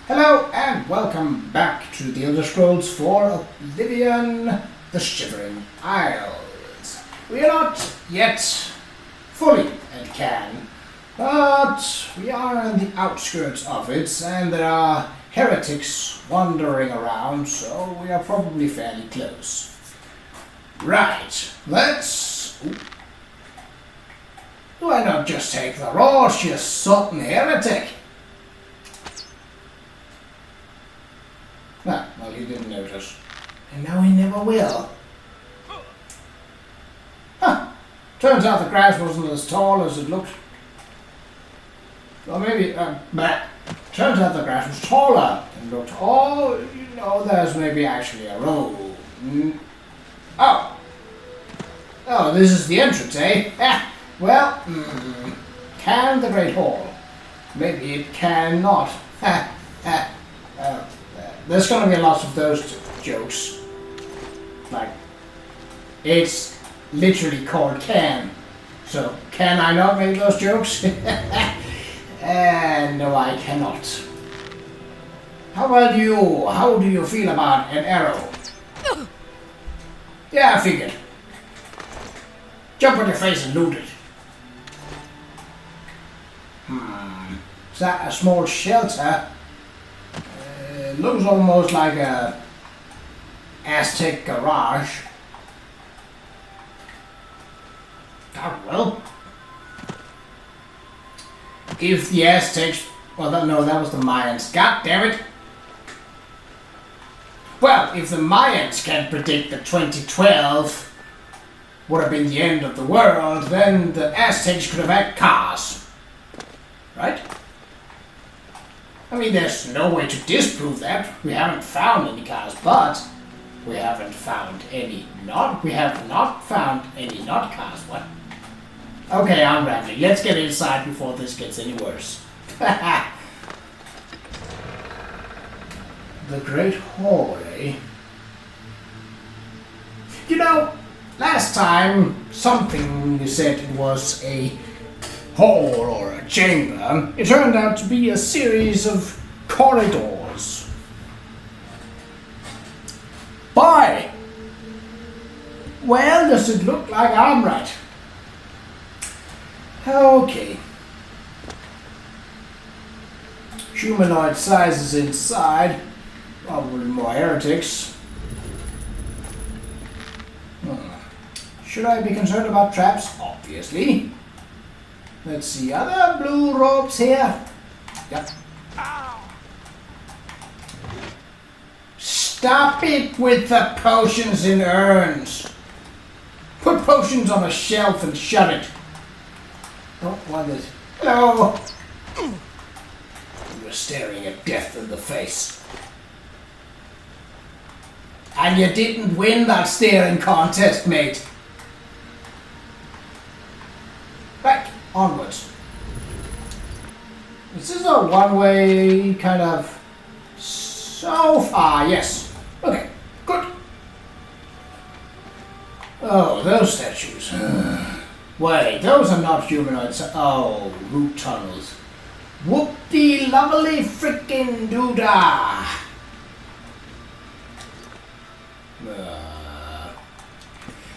Hello and welcome back to the Elder Scrolls 4 Oblivion, the Shivering Isles. We are not yet fully at Cann, but we are on the outskirts of it and there are heretics wandering around, so we are probably fairly close. Right, let's... Why not just take the Qa'Rajh, you sodden heretic? Ah, well, he didn't notice. And now he never will. Huh. Turns out the grass wasn't as tall as it looked. Or maybe, turns out the grass was taller and looked, oh, you know, there's maybe actually a road. Oh. Oh, this is the entrance, eh? Well, can the Great Hall? Maybe it cannot. There's gonna be lots of those jokes. Like, it's literally called Cann. So, can I not make those jokes? No, I cannot. How about you? How do you feel about an arrow? Yeah, I figured. Jump on your face and loot it. Is that a small shelter? It looks almost like a Aztec garage. Oh, well. If the Aztecs... Well, no, that was the Mayans. God damn it. Well, if the Mayans can predict that 2012 would have been the end of the world, then the Aztecs could have had cars. Right? I mean, there's no way to disprove that. We haven't found any cars, but we haven't found any we have not found any not cars. What? Okay, I'm rambling. Let's get inside before this gets any worse. The Great Hall, eh? You know, last time something said it was a hall or a chamber. It turned out to be a series of corridors. Boy! Well, does it look like I'm right? Okay. Humanoid sizes inside. Probably more heretics. Should I be concerned about traps? Obviously. Let's see, are there blue ropes here? Yep. Stop it with the potions in urns. Put potions on a shelf and shut it. Oh, what is... Hello! You're staring at death in the face. And you didn't win that staring contest, mate. Right. Onwards. This is a one-way kind of... So far, yes. Okay, good. Oh, those statues. Wait, those are not humanoids. Oh, root tunnels. Whoop-de lovely frickin' doodah.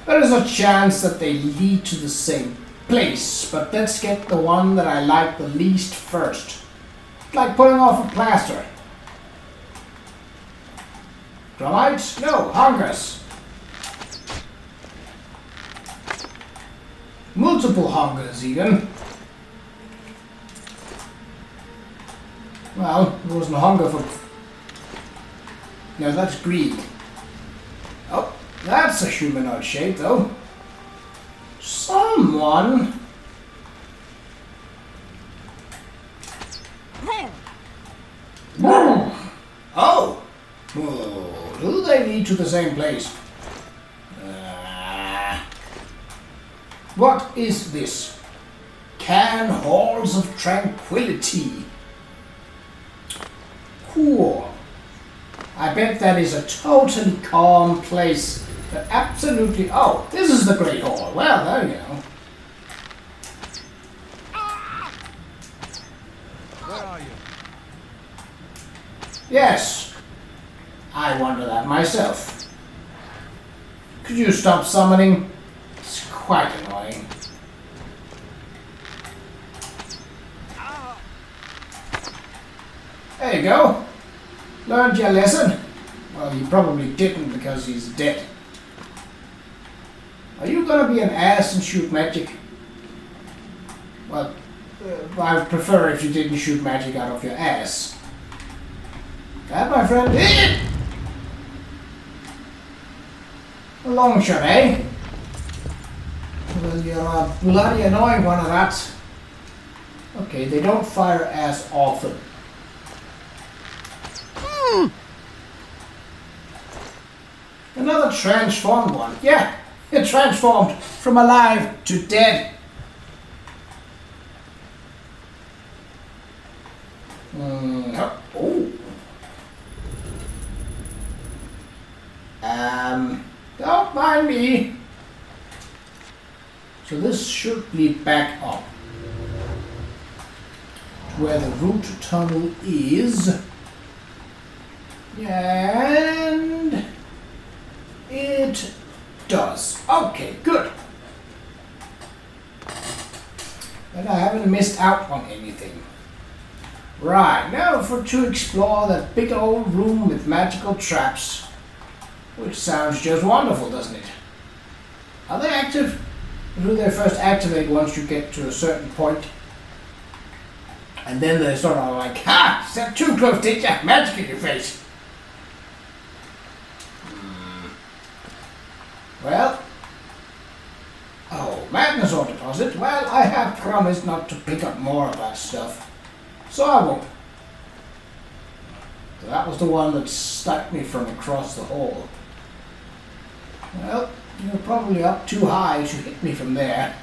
There is a chance that they lead to the same place, but let's get the one that I like the least first. Like pulling off a plaster. Greymarch? No, hungers. Multiple hungers, even. Well, it wasn't hunger for... No, that's greed. Oh, that's a humanoid shape, though. Someone... Oh! Do they lead to the same place? What is this? Cann Halls of Tranquility. Cool. I bet that is a totally calm place. But absolutely... Oh, this is the Great Hall. Well, there you go. Where are you? Yes, I wonder that myself. Could you stop summoning? It's quite annoying. There you go. Learned your lesson. Well, you probably didn't because he's dead. Are you gonna be an ass and shoot magic? Well, I would prefer if you didn't shoot magic out of your ass. That, my friend, a long shot, eh? Well, you're a bloody annoying one of that. Okay, they don't fire as often. Another transformed one. Yeah, it transformed from alive to dead. Oh. Don't mind me. So this should lead back up to where the root tunnel is. And it does. Okay, good. And I haven't missed out on anything. Right, now to explore that big old room with magical traps. Which sounds just wonderful, doesn't it? Are they active? Or do they first activate once you get to a certain point? And then they're sort of like, ha! Step too close, did ya? Magic in your face. Well. Oh, madness ore deposit. Well, I have promised not to pick up more of that stuff. So I won't. So that was the one that stuck me from across the hall. Well, you're probably up too high to hit me from there.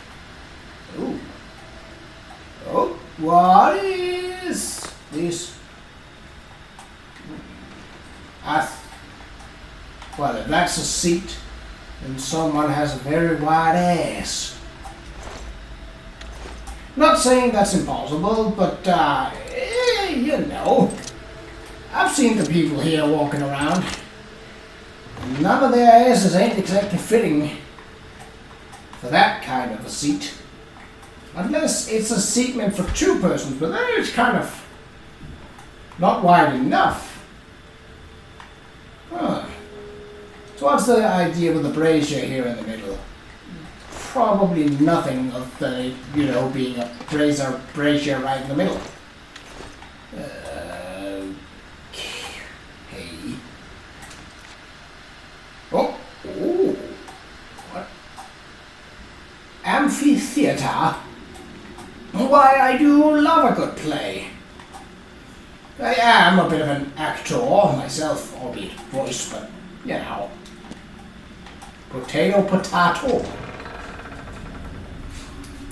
Ooh. Oh, what is this? Well, if that's a seat, then someone has a very wide ass. Not saying that's impossible, but, you know. I've seen the people here walking around. None of their asses ain't exactly fitting for that kind of a seat. Unless it's a seat meant for two persons, but then it's kind of not wide enough. Huh. So what's the idea with the brazier here in the middle? Probably nothing of the, you know, being a brazier right in the middle. Okay. Oh, ooh. What? Amphitheater? Why, I do love a good play. I am a bit of an actor myself, albeit voice, but, you know. Potato.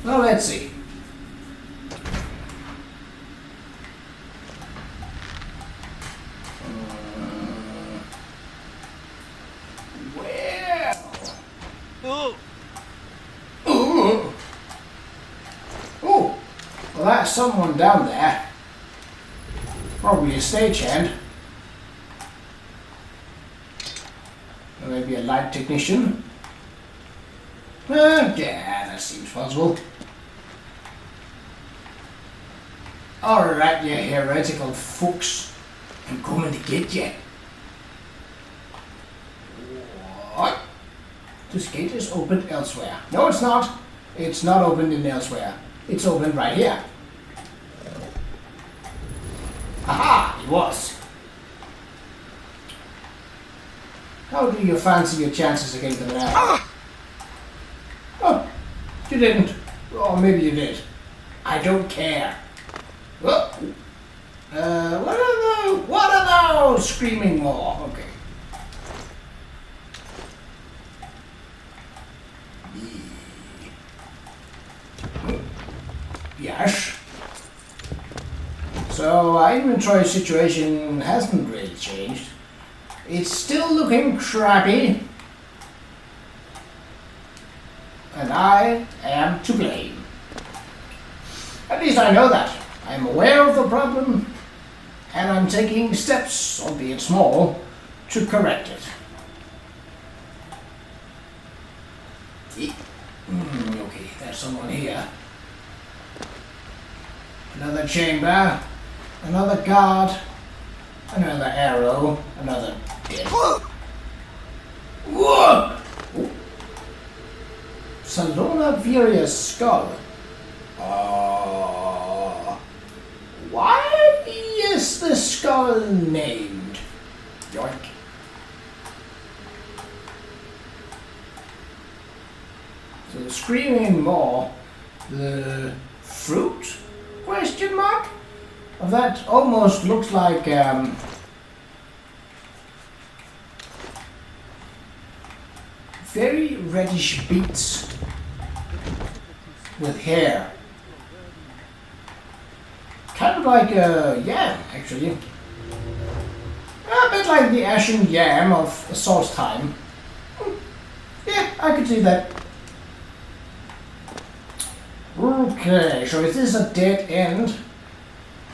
Well, let's see. Well, that's someone down there. Probably a stagehand. Or maybe a light technician. Yeah, that seems possible. Alright, you heretical fucks. I'm coming to get you. What? This gate is opened elsewhere. No, it's not. It's not opened in elsewhere. It's opened right here. Aha! It was. How do you fancy your chances against the man? Oh, you didn't. Or maybe you did. I don't care. Oh. What are those screaming more? Okay. Yes. So our inventory situation hasn't really changed. It's still looking crappy. And I am to blame. At least I know that. I am aware of the problem, And I'm taking steps, albeit small, to correct it. Okay, there's someone here. Another chamber, another guard, another arrow, another dead. Whoa! Salona Viria's skull. Why is the skull named? Yoink. So screaming more. The fruit? Question mark? Of that almost looks like very reddish beets with hair. Kind of like a yam, actually. A bit like the ashen yam of Assault Time. Yeah, I could see that. Okay, so is this a dead end?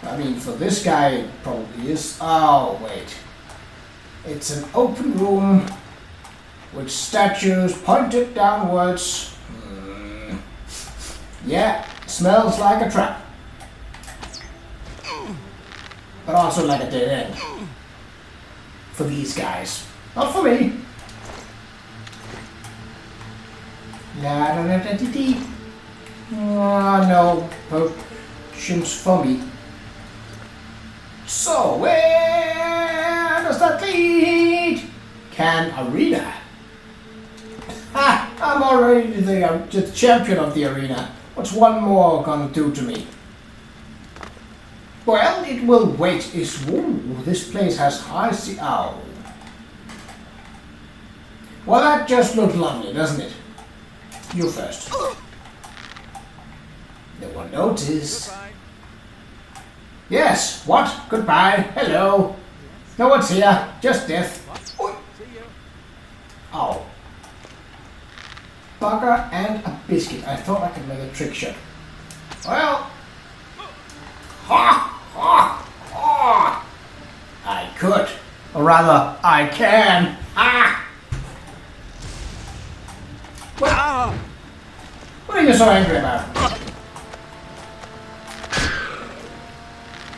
I mean, for this guy, it probably is. Oh, wait. It's an open room with statues pointed downwards. Yeah, smells like a trap. But also like a dead end. For these guys. Not for me. La da da da da da. No potions for me. So, where does that lead? Cann-tankerous. Ha! I'm already the champion of the arena. What's one more gonna do to me? Well, it will wait. Ooh, this place has high sea. Ow. Well, that just looked lovely, doesn't it? You first. No one noticed. Yes, what? Goodbye. Hello. No one's here. Just death. Oh. Bugger and a biscuit. I thought I could make a trick shot. Well. I could. Or rather, I can. What are you so angry about?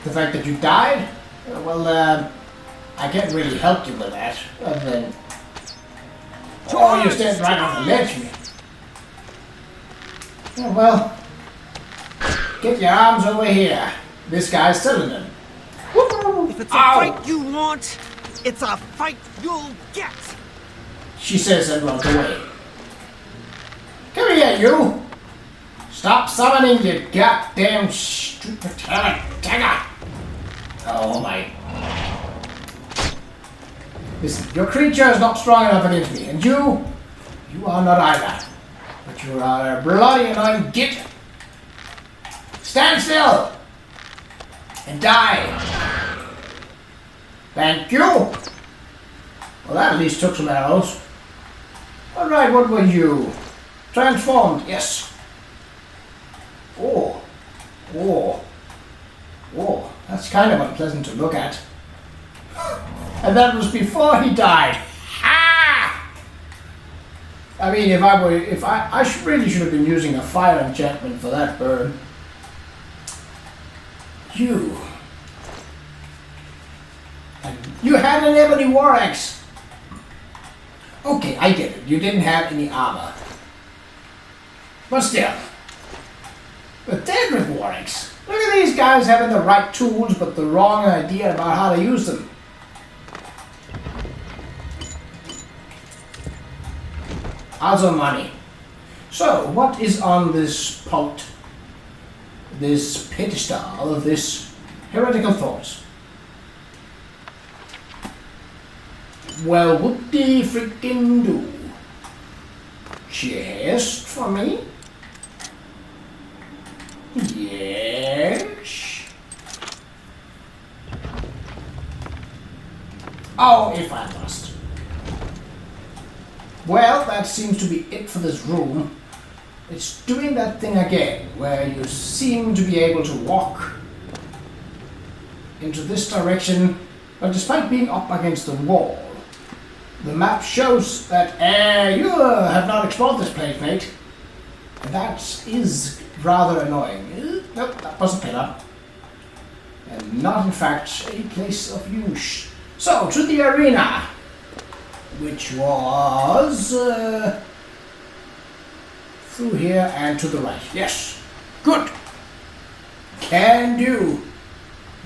The fact that you died? Well, I can't really help you with that. Other than... Oh, you stand right on the ledge, man. Yeah, well... Get your arms over here. This guy's selling them. If it's a fight you want, it's a fight you'll get! She says and runs away. Come here, you! Stop summoning, you goddamn stupid Cann-tankerous! Oh my. Listen, your creature is not strong enough against me, and you are not either. But you are a bloody annoying git. Stand still! And die! Thank you! Well, that at least took some arrows. Alright, what were you? Transformed, yes. Oh, that's kind of unpleasant to look at. And that was before he died. Ha! I mean, I really should have been using a fire enchantment for that burn. You had an ebony war axe. Okay, I get it. You didn't have any armor. But still. But dead with war axe. Look at these guys having the right tools, but the wrong idea about how to use them. Also money. So, what is on this pult? This pedestal of this heretical thoughts? Well, whoop-de freaking do. Chest for me? Yes. Oh, if I must. Well, that seems to be it for this room. It's doing that thing again, where you seem to be able to walk into this direction, but despite being up against the wall, the map shows that you have not explored this place, mate. And that is rather annoying. Nope, that was a pillar. And not, in fact, a place of use. So, to the arena, which was through here and to the right. Yes, good. Can do.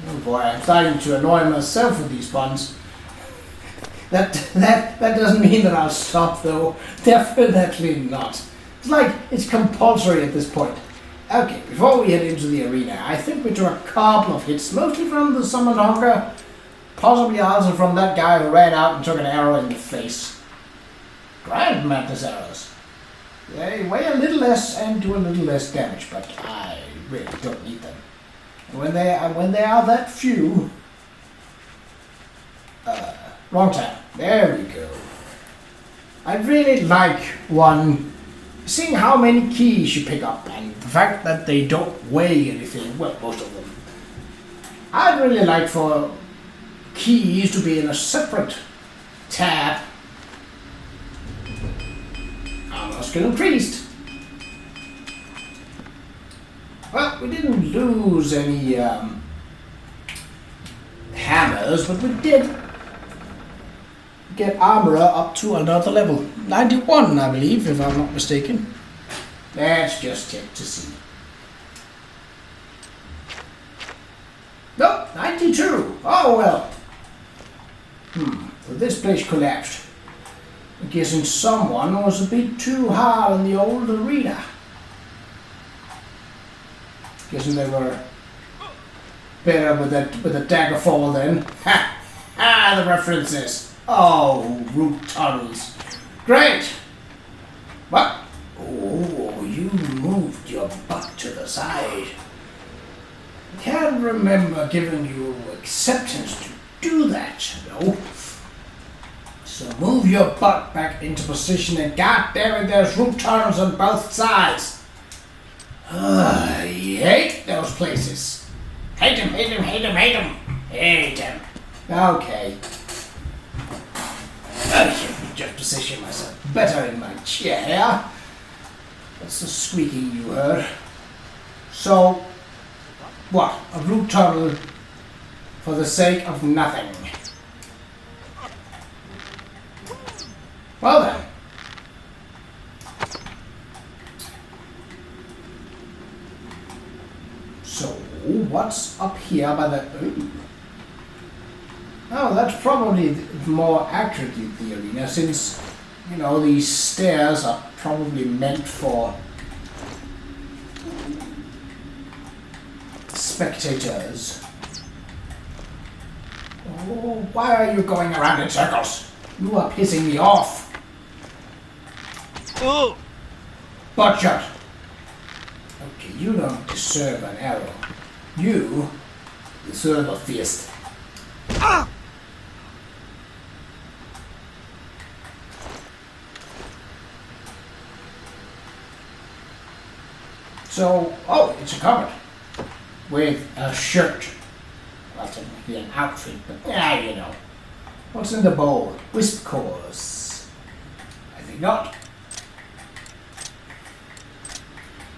Oh boy, I'm starting to annoy myself with these puns. That doesn't mean that I'll stop, though. Definitely not. It's like it's compulsory at this point. Okay, before we head into the arena, I think we took a couple of hits, mostly from the summoned hawker, possibly also from that guy who ran out and took an arrow in the face. Grand mantis arrows. They weigh a little less and do a little less damage, but I really don't need them. And when they are that few, wrong tab. There we go. I really like seeing how many keys you pick up and the fact that they don't weigh anything. Well, most of them. I'd really like for keys to be in a separate tab. Armor skill increased. Well, we didn't lose any hammers, but we did get armorer up to another level. 91, I believe, if I'm not mistaken. Let's just check to see. Nope, 92. Oh well. So this place collapsed. I'm guessing someone was a bit too hard in the old arena. Guessing they were better with the dagger fall then. Ha! Ah, the references. Oh, root tunnels. Great! What? Oh, you moved your butt to the side. I can't remember giving you acceptance to do that, no? So move your butt back into position and goddammit, there's root tunnels on both sides. I hate those places. Hate them, hate them, hate them, hate them. Hate them. Okay. I should just position myself better in my chair. That's the squeaking you heard. So, what? A root tunnel for the sake of nothing. Well then. So, what's up here by the... Oh, that's probably more accurately the arena, since, you know, these stairs are probably meant for spectators. Oh, why are you going around in circles? You are pissing me off. Oh! Buttshot. Okay, you don't deserve an arrow. You deserve a fist. Ah! So, oh, it's a cupboard with a shirt. Well, technically an outfit, but yeah, you know. What's in the bowl? Wisp cores. I think not.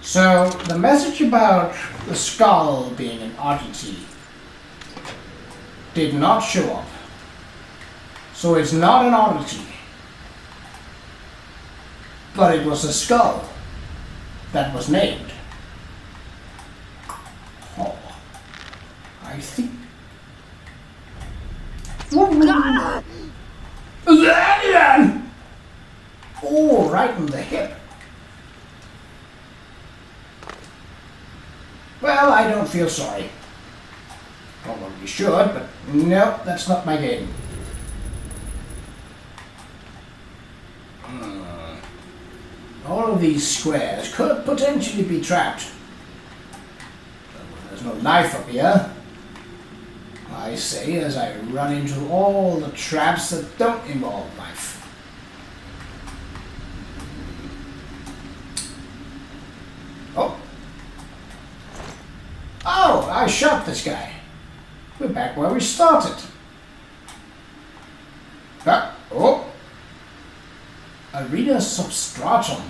So, the message about the skull being an oddity did not show up. So it's not an oddity. But it was a skull that was named. Oh, I think... Oh, right in the hip. Well, I don't feel sorry. Probably should, but no, that's not my game. All of these squares could potentially be trapped. But there's no life up here, I say as I run into all the traps that don't involve life. Oh! Oh, I shot this guy. We're back where we started. Oh! Arena substratum.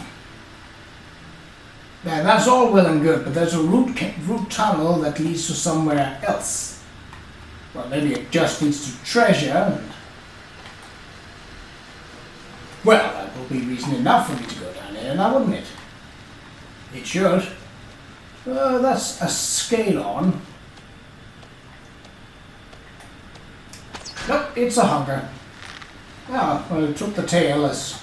Yeah, that's all well and good, but there's a root tunnel that leads to somewhere else. Well, maybe it just leads to treasure. Well, that will be reason enough for me to go down there, now wouldn't it? It should. That's a scale on. Nope, it's a hunger. Oh, well, it took the tail as...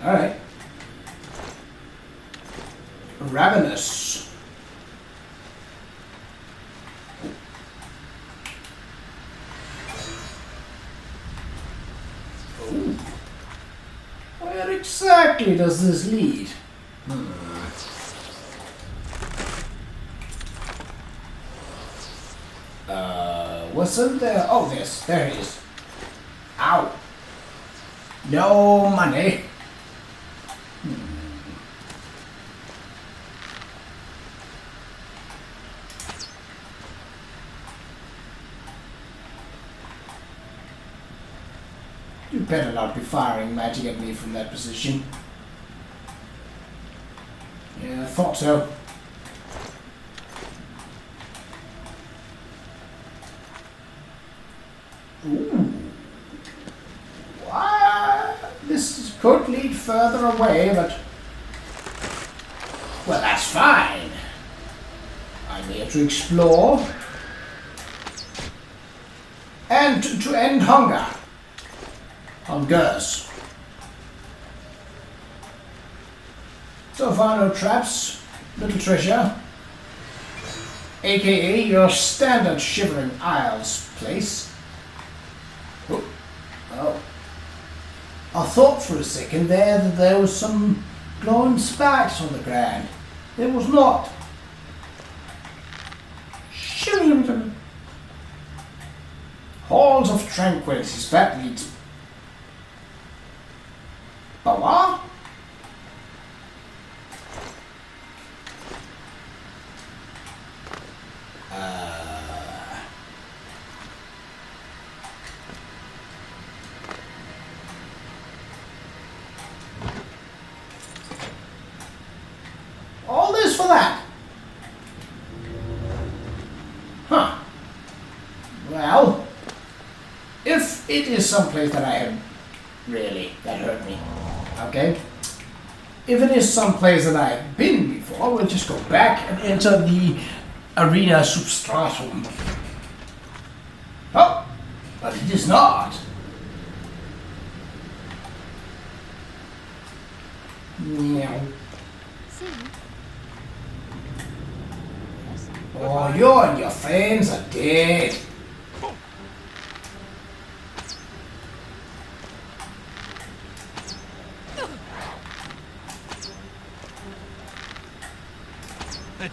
Alright. Ravenous. Oh. Where exactly does this lead? Wasn't there? Oh, there it is. Ow. No money. You better not be firing magic at me from that position. Yeah, I thought so. Ooh. This could lead further away, but... Well, that's fine. I'm here to explore. And to end hunger. Hungers. So far, no traps. Little treasure. AKA your standard Shivering Isles place. Oh. I thought for a second there that there was some glowing spikes on the ground. There was not. Shivering. Halls of Tranquility. That leads. Power? All this for that? Huh. Well, if it is someplace that I have really, that hurt me. Okay? If it is someplace that I have been before, we'll just go back and enter the arena substratum. Oh, but it is not. Meow. Oh, you and your friends are dead.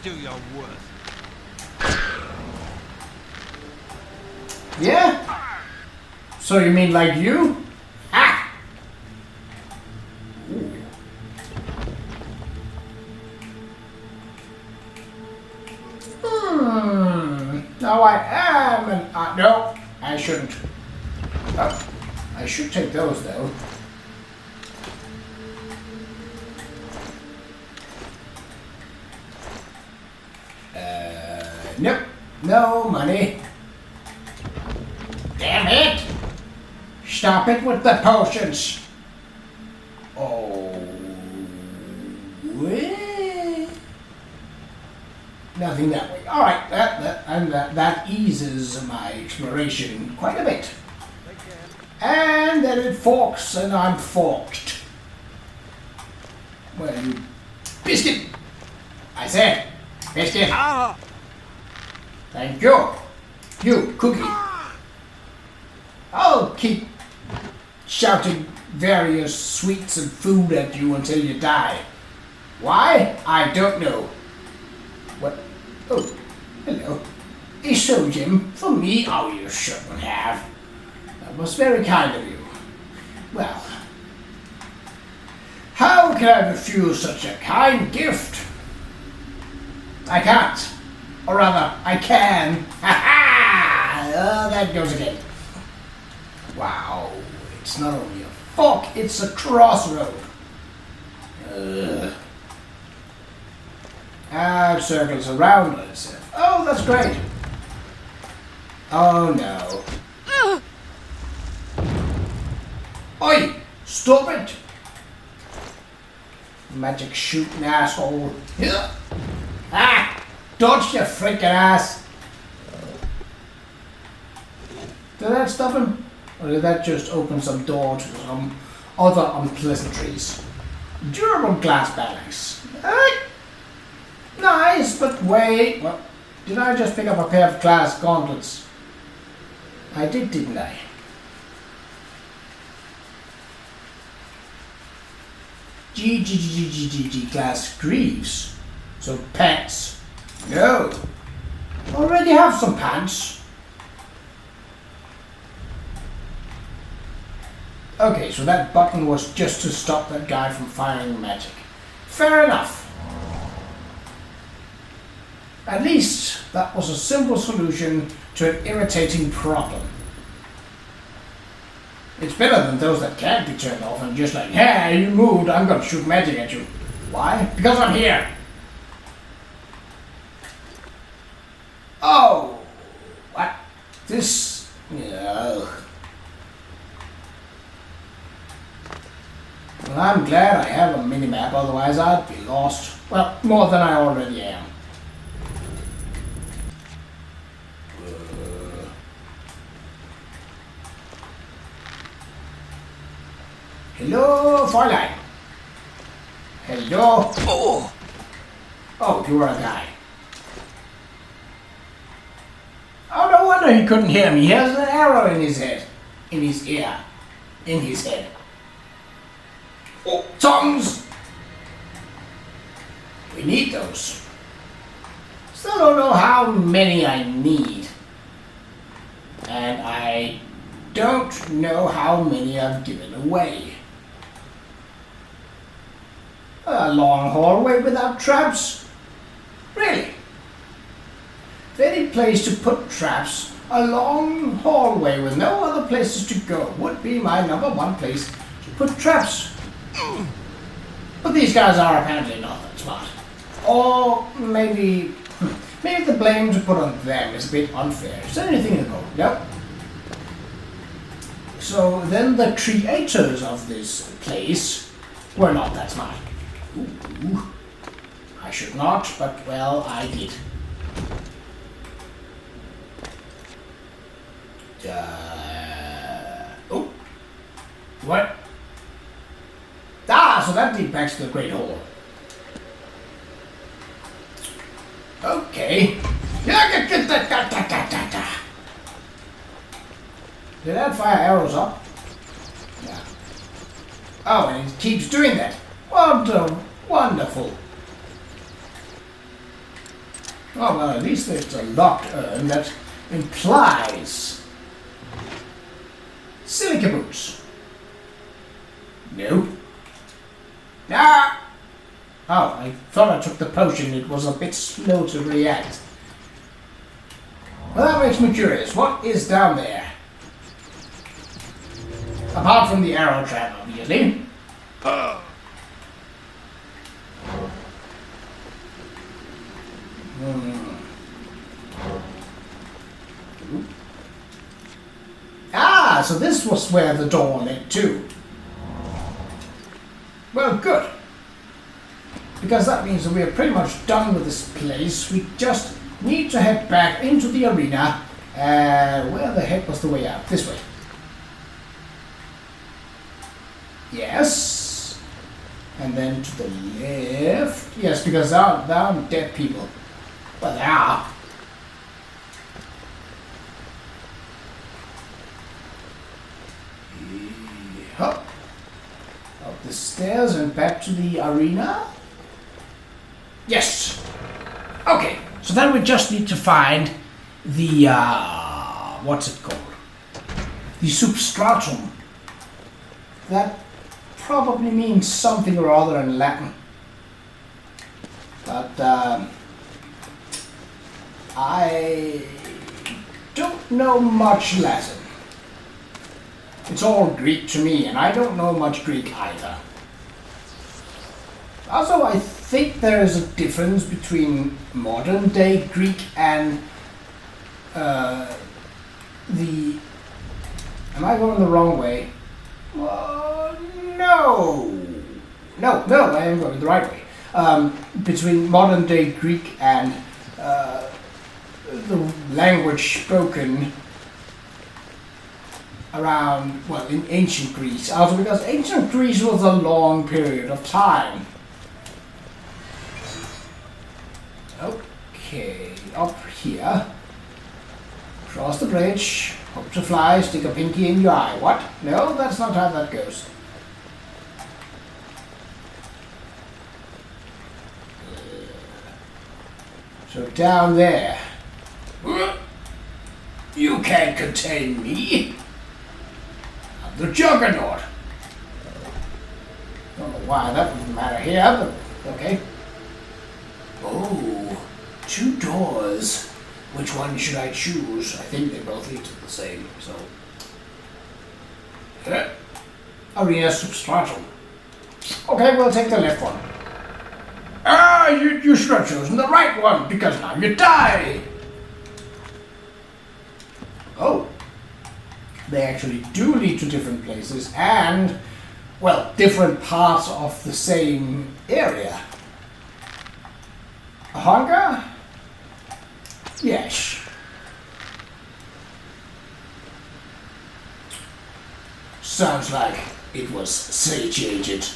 Do your worst. Yeah? So you mean like you? Ah! Ooh. Now I am an... no, I shouldn't. Oh, I should take those though. Nope, no money. Damn it! Stop it with the potions. Oh, nothing that way. All right, that eases my exploration quite a bit. And then it forks, and I'm forked. Well, you biscuit. I said, biscuit. Ah! Thank you. You, Cookie. I'll keep shouting various sweets and food at you until you die. Why? I don't know. What? Oh, hello. A sojim for me? Oh, you shouldn't have. That was very kind of you. Well, how can I refuse such a kind gift? I can't. Or rather, I can. Ha ha! That goes again. Wow. It's not only a fork, it's a crossroad. It circles around itself. Oh, that's great. Oh no. Oi! Stop it! Magic shooting asshole. Ah! Dodge, you freaking ass! Did that stop him? Or did that just open some door to some other unpleasantries? Durable glass bags. Nice, but wait. What? Did I just pick up a pair of glass gauntlets? I did, didn't I? G glass greaves. So pants. No. Already have some pants. Okay, so that button was just to stop that guy from firing magic. Fair enough. At least that was a simple solution to an irritating problem. It's better than those that can't be turned off and just like, hey, you moved, I'm gonna shoot magic at you. Why? Because I'm here. Oh, what? This, yeah. Well, I'm glad I have a mini-map, otherwise I'd be lost. Well, more than I already am. Hello, Fräulein. Hello. Oh. Oh, you are a guy. Oh, no wonder he couldn't hear me. He has an arrow in his head. In his ear. In his head. Oh, tongs! We need those. Still don't know how many I need. And I don't know how many I've given away. A long hallway without traps? Really? If any place to put traps, a long hallway with no other places to go would be my #1 place to put traps. But these guys are apparently not that smart. Or maybe the blame to put on them is a bit unfair. Is there anything in the boat? Nope. So then the creators of this place were not that smart. Ooh. I should not, but well, I did. Oh. What? Ah, so that leads back to the Great Hall. Okay. Did that fire arrows up? Yeah. Oh, and it keeps doing that. Wonderful. Oh, well, at least it's a locked urn that implies silica boots. No. Ah! Oh, I thought I took the potion. It was a bit slow to react. Well, that makes me curious. What is down there? Apart from the arrow trap, obviously. Ah, so this was where the door led to. Well, good. Because that means that we are pretty much done with this place. We just need to head back into the arena. Where the heck was the way out? This way. Yes. And then to the left. Yes, because there are dead people. Well, there are. Up. Up the stairs and back to the arena. Yes. Okay. So then we just need to find the what's it called? The substratum. That probably means something or other in Latin. But I don't know much Latin. It's all Greek to me, and I don't know much Greek either. Also, I think there is a difference between modern day Greek and the... Am I going the wrong way? No, I am going the right way. Between modern day Greek and the language spoken around, well, in ancient Greece. Also because ancient Greece was a long period of time. Okay, up here. Cross the bridge. Hope to fly, stick a pinky in your eye. What? No, that's not how that goes. So down there. You can't contain me. I'm the Juggernaut. Don't know why that wouldn't matter here, but okay. Oh, 2 doors. Which one should I choose? I think they both lead to the same, so... Arena Substratum. Okay, we'll take the left one. You should have chosen the right one, because now you die! Oh. They actually do lead to different places, and, well, different parts of the same area. A hunger? Yes. Sounds like it was satiated.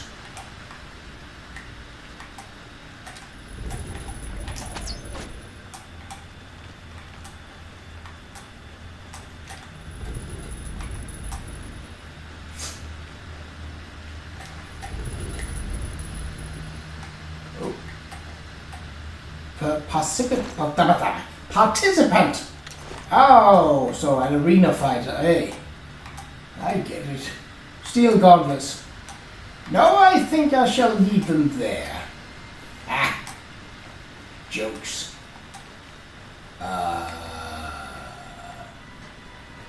Participant! Oh, so an arena fighter, eh? I get it. Steel gauntlets. No, I think I shall leave them there. Ah. Jokes.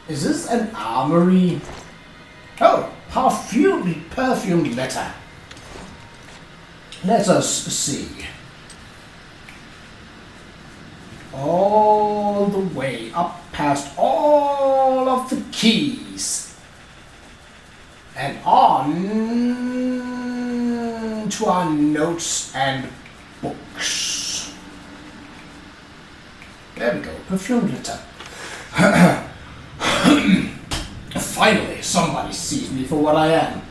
Is this an armory? Oh, perfumed letter. Let us see. All the way up past all of the keys and on to our notes and books. There we go, perfumed letter. Finally, somebody sees me for what I am.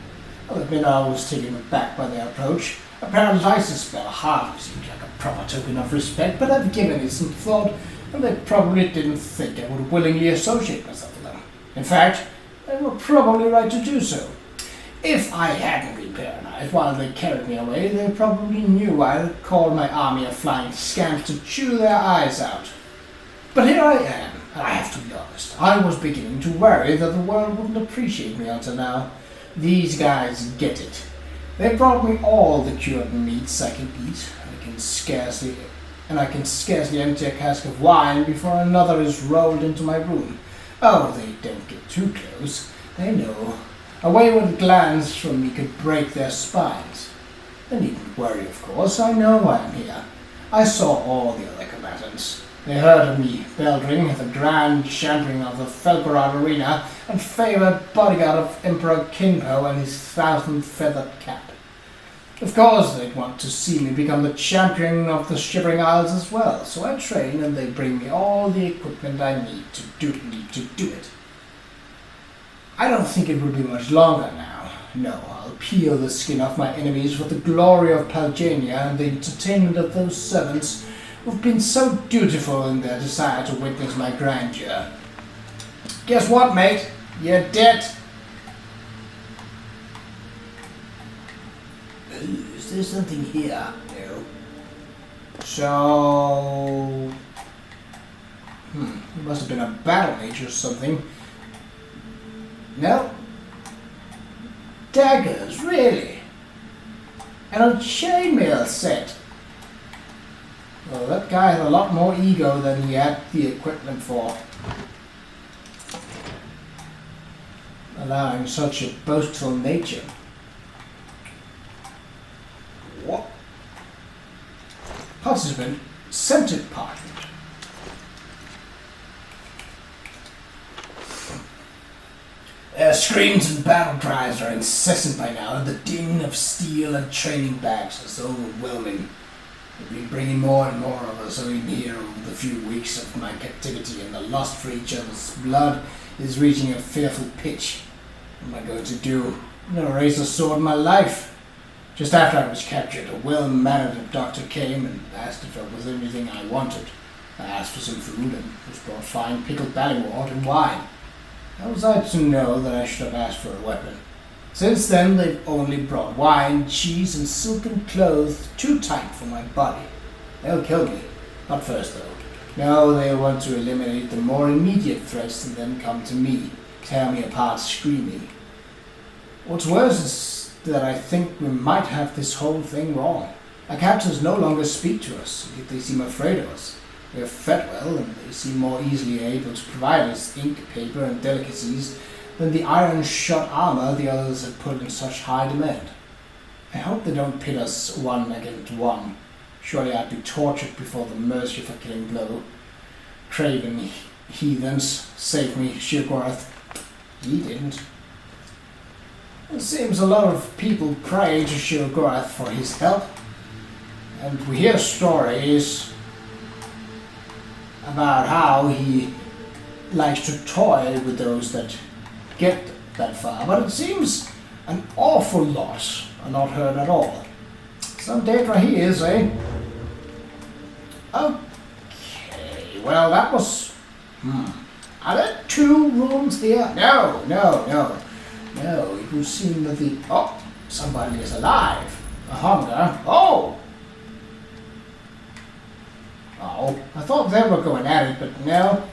I'll admit I was taken aback by their approach. A paralysis spell hardly seemed like a proper token of respect, but I've given it some thought, and they probably didn't think I would willingly associate myself with them. In fact, they were probably right to do so. If I hadn't been paralyzed while they carried me away, they probably knew I'd call my army of flying scamps to chew their eyes out. But here I am, and I have to be honest, I was beginning to worry that the world wouldn't appreciate me until now. These guys get it. They brought me all the cured meats I can eat. I can scarcely empty a cask of wine before another is rolled into my room. Oh, they don't get too close. They know. A wayward glance from me could break their spines. They needn't worry, of course. I know why I'm here. I saw all the other combatants. They heard of me, Beldring, the grand champion of the Qa'Rajh arena, and favored bodyguard of Emperor Kinpo and his 1,000-feathered cap. Of course, they'd want to see me become the champion of the Shivering Isles as well, so I train and they bring me all the equipment I need to do it. I don't think it will be much longer now. No, I'll peel the skin off my enemies for the glory of Palgania and the entertainment of those servants who've been so dutiful in their desire to witness my grandeur. Guess what, mate? You're dead. Is there something here? No. So... it must have been a battle mage or something. No. Daggers, really? And a chainmail set. So that guy had a lot more ego than he had the equipment for. Allowing such a boastful nature. What? Participant, scented parchment. Their screams and battle cries are incessant by now, and the din of steel and training bags is overwhelming. They've been bringing more and more of us in here over the few weeks of my captivity, and the lust for each other's blood is reaching a fearful pitch. What am I going to do? I'm going to raise a sword in my life. Just after I was captured, a well-mannered doctor came and asked if there was anything I wanted. I asked for some food and was brought fine pickled ballywort and wine. How was I to know that I should have asked for a weapon? Since then, they've only brought wine, cheese, and silken clothes too tight for my body. They'll kill me. Not first, though. No, they want to eliminate the more immediate threats and then come to me, tear me apart screaming. What's worse is that I think we might have this whole thing wrong. Our captors no longer speak to us, yet they seem afraid of us. We are fed well, and they seem more easily able to provide us ink, paper, and delicacies than the iron-shod armor the others have put in such high demand. I hope they don't pit us one against one. Surely I'd be tortured before the mercy of a killing blow. Craven heathens, save me, Qa'Rajh. He didn't. It seems a lot of people pray to Qa'Rajh for his help, and we hear stories about how he likes to toy with those that get that far, but it seems an awful lot are not heard at all. Some data he is, eh? Okay, well that was... Are there 2 rooms here? No, it would seem that the... Oh, somebody is alive. A hunger. Oh, I thought they were going at it, but no.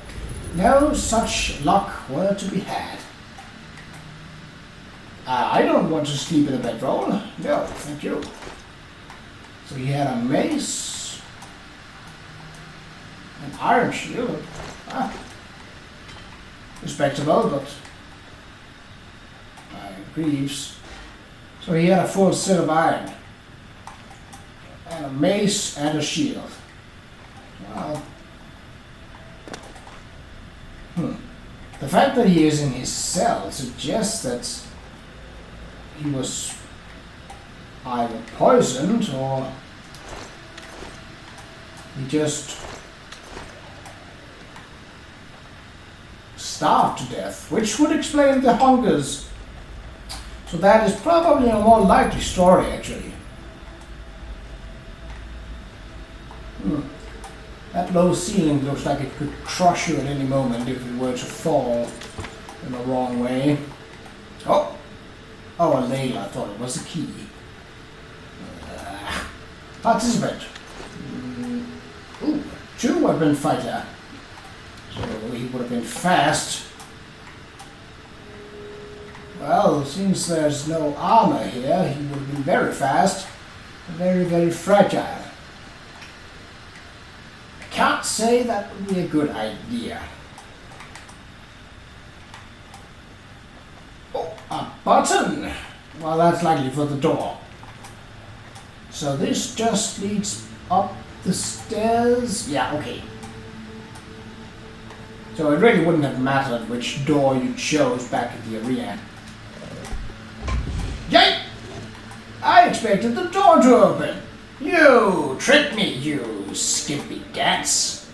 No such luck were to be had. I don't want to sleep in a bedroll. No, thank you. So he had a mace, an iron shield. Respectable, but greaves. So he had a full set of iron, and a mace and a shield. Well, the fact that he is in his cell suggests that he was either poisoned or he just starved to death, which would explain the hungers. So that is probably a more likely story, actually. That low ceiling looks like it could crush you at any moment if it were to fall in the wrong way. Oh, a ladle. I thought it was a key. Participant. 2-weapon fighter. So he would have been fast. Well, since there's no armor here, he would have been very fast. Very, very fragile. Can't say that would be a good idea. Oh, a button! Well, that's likely for the door. So this just leads up the stairs. Yeah, okay. So it really wouldn't have mattered which door you chose back at the arena. Yay! I expected the door to open. You tricked me, you skimpy gats.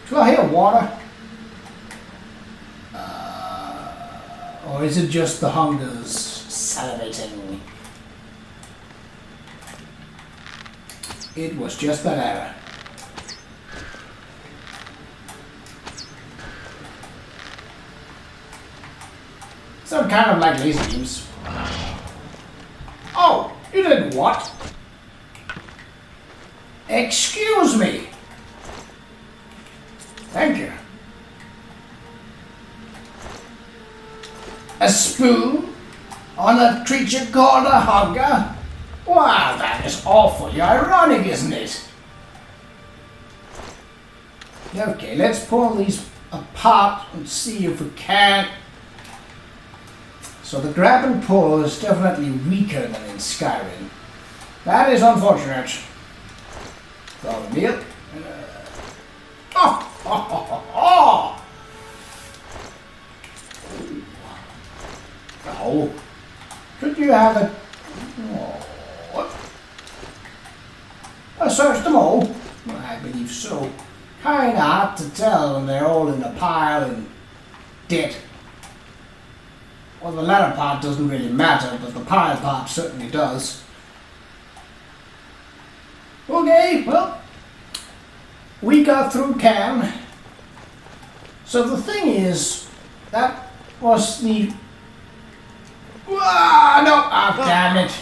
Do I hear water? Or is it just the hungers salivating? It was just that error. Some kind of like laser beams. Oh, you did what? Excuse me. Thank you. A spoon? Oh, on a creature called a hugger? Wow, that is awfully ironic, isn't it? Okay, let's pull these apart and see if we can. So the grab and pull is definitely weaker than in Skyrim. That is unfortunate. Follow me up. Oh! No. Should you have a... Oh, what? I searched them all. I believe so. Kinda hard to tell when they're all in a pile and dead. Well, the latter part doesn't really matter, but the pile part certainly does. Okay, well, we got through Cann. So the thing is, that was the... Ah, no! Ah, damn it!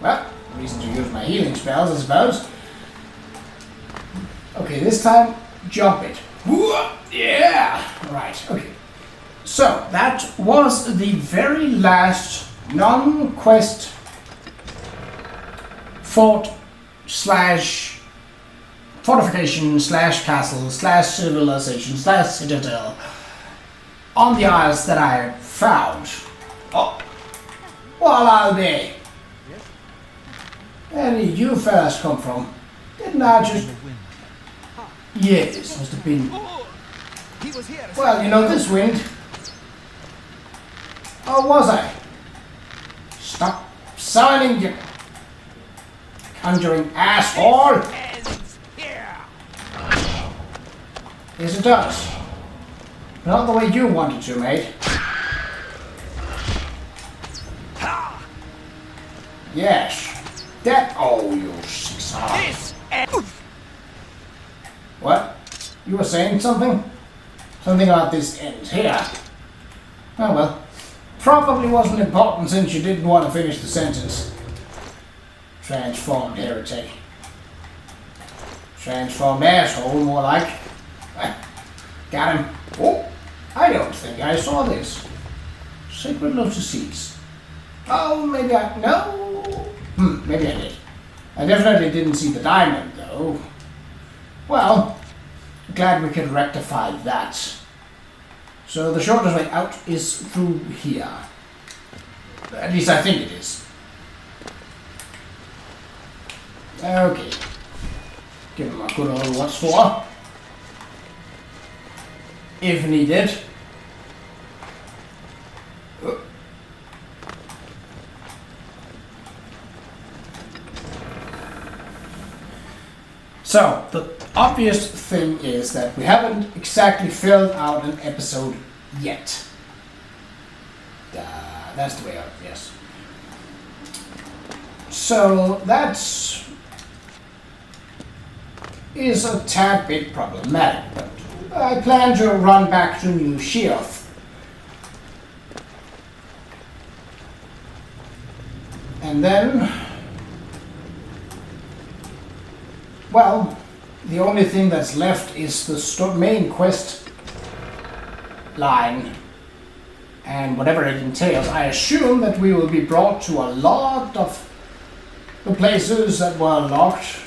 Well, reason to use my healing spells, I suppose. Okay, this time, jump it. Yeah! Right, okay. So, that was the very last non-quest fort slash fortification slash castle slash civilization slash citadel on the isles that I found. Oh, well, I'll be. Where did you fellas come from? Didn't I just... Yes, must have been... Well, you know this wind. Oh, was I? Stop signing, you conjuring asshole! Yes, it does. Not the way you wanted to, mate. Yes. That... Oh, you six. What? You were saying something? Something about this end here. Oh well. Probably wasn't important since you didn't want to finish the sentence. Transformed heretic. Transformed asshole, more like. Got him. Oh, I don't think I saw this. Sacred Lotus Seeds. Oh, maybe I... No? Maybe I did. I definitely didn't see the diamond, though. Well, glad we could rectify that. So the shortest way out is through here. At least I think it is. Okay. Give him a good old what's for. If needed. So, the obvious thing is that we haven't exactly filled out an episode yet. That's the way out, yes. So, that is a tad bit problematic, but I plan to run back to New Sheoth. And then... Well, the only thing that's left is the main quest line and whatever it entails. I assume that we will be brought to a lot of the places that were locked.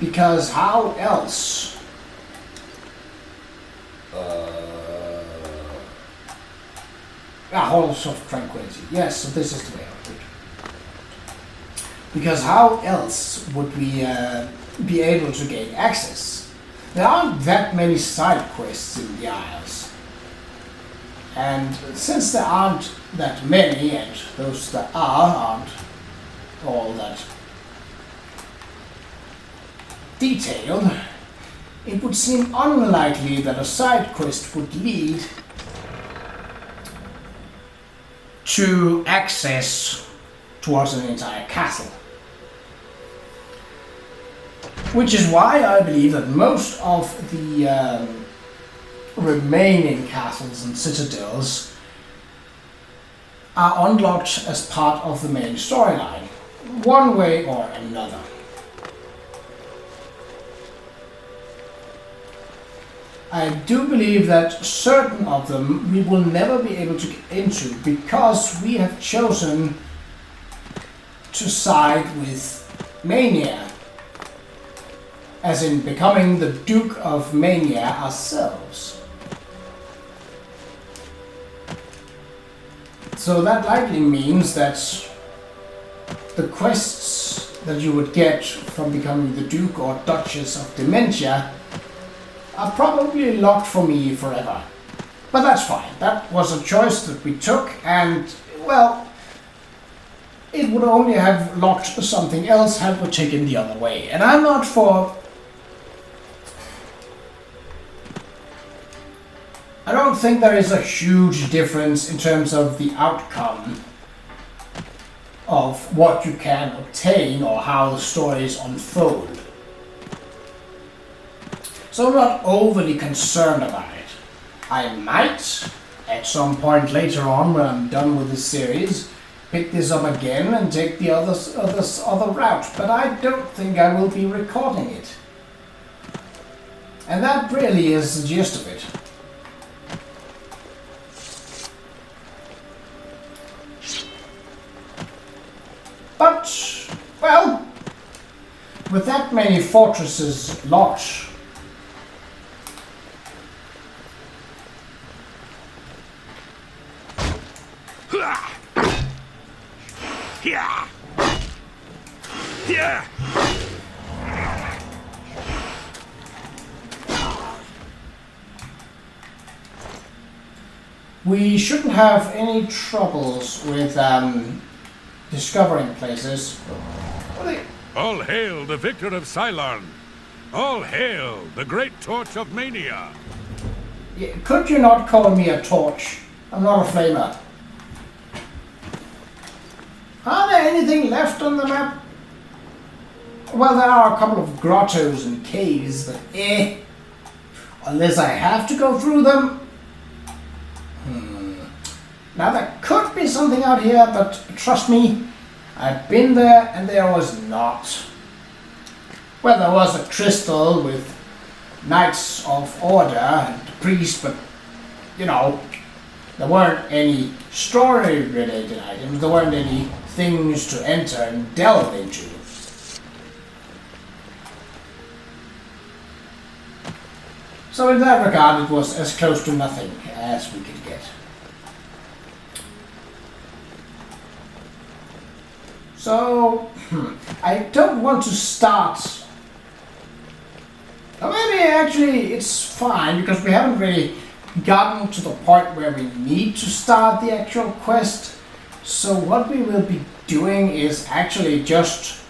Because how else? Halls of Tranquility. Yes, so this is the way out. Because how else would we be able to gain access? There aren't that many side quests in the Isles. And since there aren't that many, and those that aren't all that detailed, it would seem unlikely that a side quest would lead to access towards an entire castle. Which is why I believe that most of the remaining castles and citadels are unlocked as part of the main storyline, one way or another. I do believe that certain of them we will never be able to get into because we have chosen to side with Mania. As in becoming the Duke of Mania ourselves. So that likely means that the quests that you would get from becoming the Duke or Duchess of Dementia are probably locked for me forever. But that's fine. That was a choice that we took, and, well, it would only have locked something else had we taken the other way. And I'm not for... I don't think there is a huge difference in terms of the outcome of what you can obtain or how the stories unfold. So I'm not overly concerned about it. I might, at some point later on when I'm done with this series, pick this up again and take the other route, but I don't think I will be recording it. And that really is the gist of it. But, well, with that many fortresses locked, we shouldn't have any troubles with discovering places. All hail the victor of Cylon! All hail the great torch of Mania! Yeah, could you not call me a torch? I'm not a flamer. Are there anything left on the map? Well, there are a couple of grottos and caves, but unless I have to go through them. Now there could be something out here, but trust me, I've been there and there was not. Well, there was a crystal with Knights of Order and priests, but, you know, there weren't any story-related items, there weren't any things to enter and delve into. So in that regard, it was as close to nothing as we could get. So, I don't want to start. Or maybe actually it's fine because we haven't really gotten to the point where we need to start the actual quest. So what we will be doing is actually just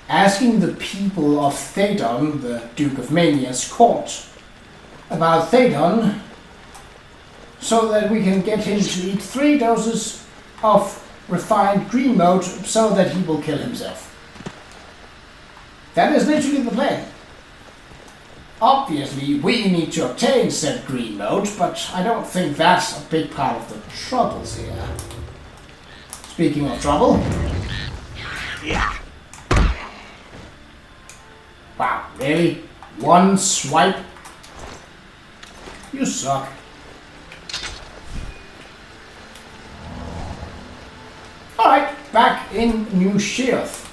asking the people of Thedon, the Duke of Mania's court, about Thedon so that we can get him to eat 3 doses of refined green mode so that he will kill himself. That is literally the plan. Obviously, we need to obtain said green mode, but I don't think that's a big part of the troubles here. Speaking of trouble... Yeah. Wow, really? One swipe? You suck. Alright, back in New Sheoth.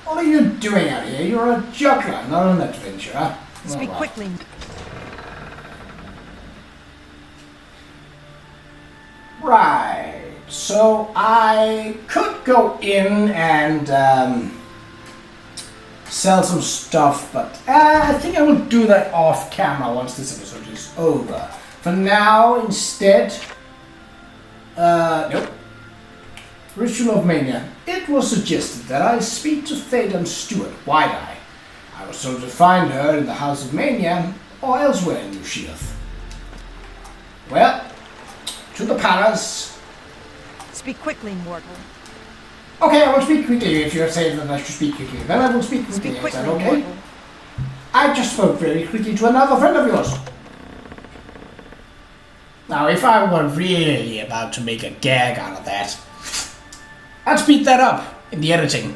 What are you doing out here? You're a juggler, not an adventurer. Speak quickly. Right, so I could go in and sell some stuff, but I think I will do that off camera once this episode is over. For now, instead, nope. Ritual of Mania. It was suggested that I speak to Thedon's steward, Wide-Eye. I was told to find her in the House of Mania or elsewhere in New Sheoth. Well, to the palace. Speak quickly, mortal. Okay, I will speak quickly if you're saying that I should speak quickly. Then I will speak quickly. Is that okay? Mortal. I just spoke very quickly to another friend of yours. Now, if I were really about to make a gag out of that, I'd speed that up in the editing.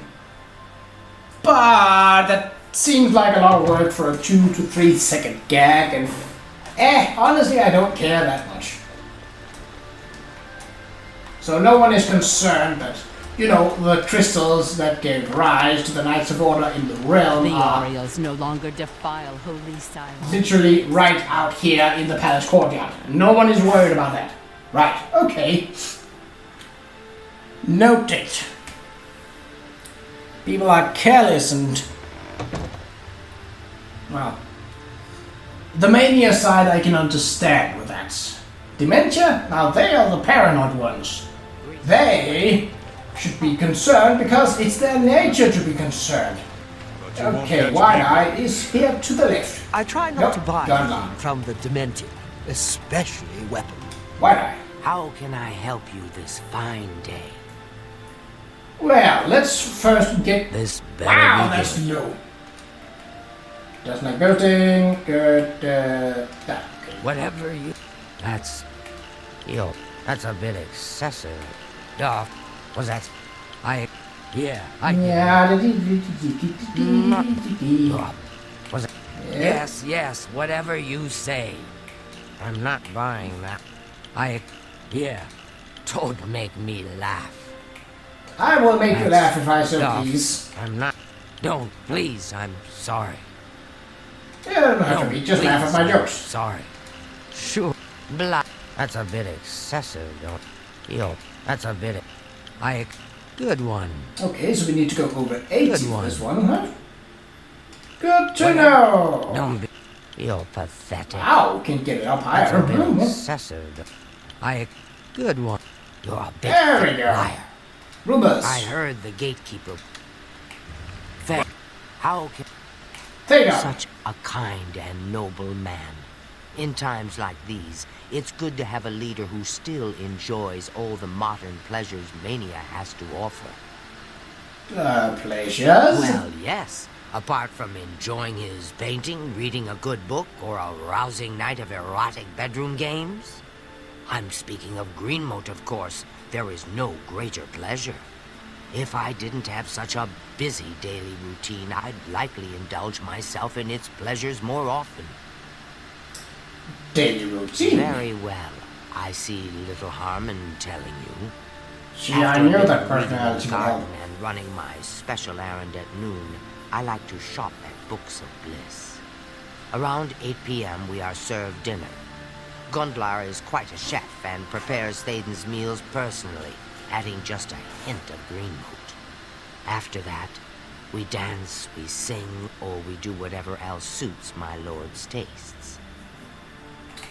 But that seems like a lot of work for a 2 to 3 second gag, and honestly, I don't care that much. So no one is concerned that, you know, the crystals that gave rise to the Knights of Order in the realm The are Oriels no longer defile holy silence. literally right out here in the palace courtyard. No one is worried about that. Right, okay. Noted. People are careless and... well... the mania side I can understand with that. Dementia? Now they are the paranoid ones. They should be concerned because it's their nature to be concerned. Okay, Wide-Eye is here to the left. I try not Nope, to buy gone anything long. from the demented, especially weapons. Wide-Eye. How can I help you this fine day? Well, let's first get... This better wow, be that's good. low. Doesn't like ghosting. Good, that. Okay. Whatever you... That's... Yo, that's a bit excessive. Duh. Was that... Yeah, I get Yeah. Was it... Yes, whatever you say. I'm not buying that. Yeah. Don't make me laugh. I will make you laugh if I so Duh. please. I'm not... Don't, please, I'm sorry. Yeah, don't have to be. Just laugh at my please, jokes. Sorry. Sure. Blah. That's a bit excessive, don't... Yo, that's a bit... Good one. Okay, so we need to go over 80 Good for one. this one, huh? Good to know. Don't be... You're pathetic. Wow, can get it up That's higher. a bit excessive. Good one. You're a big There we go. liar. Rumors. I heard the gatekeeper... How can... Take out. Such a kind and noble man. In times like these, it's good to have a leader who still enjoys all the modern pleasures Mania has to offer. Pleasures? Well, yes. Apart from enjoying his painting, reading a good book, or a rousing night of erotic bedroom games. I'm speaking of Greenmote, of course. There is no greater pleasure. If I didn't have such a busy daily routine, I'd likely indulge myself in its pleasures more often. Daily routine. Very well. I see little harm in telling you. Gee, I After knew living that in personality the would help. garden and running my special errand at noon, I like to shop at Books of Bliss. Around 8 p.m. we are served dinner. Gundlar is quite a chef and prepares Thaden's meals personally, adding just a hint of Greenmote. After that, we dance, we sing, or we do whatever else suits my lord's tastes.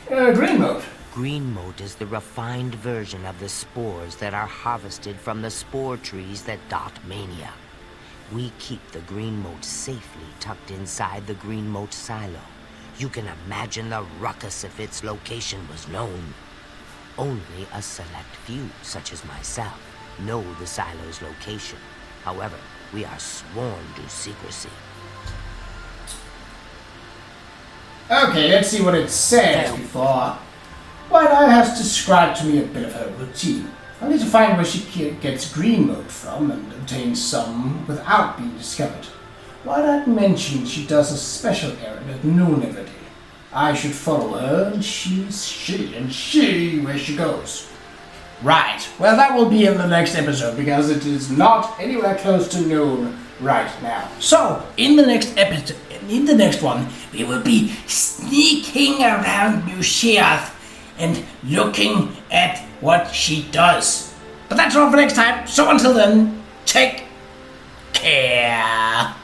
Greenmote. Greenmote is the refined version of the spores that are harvested from the spore trees that dot Mania. We keep the Greenmote safely tucked inside the Greenmote silo. You can imagine the ruckus if its location was known. Only a select few, such as myself, know the silo's location. However, we are sworn to secrecy. Okay, let's see what it says before. Wide-Eye has described to me a bit of her routine. I need to find where she gets Greenmote from and obtain some without being discovered. Wide-Eye mentioned she does a special errand at noon every day. I should follow her and see where she goes. Right, well that will be in the next episode because it is not anywhere close to noon right now. So, in the next episode, in the next one, we will be sneaking around New Sheath and looking at what she does. But that's all for next time, so until then, take care.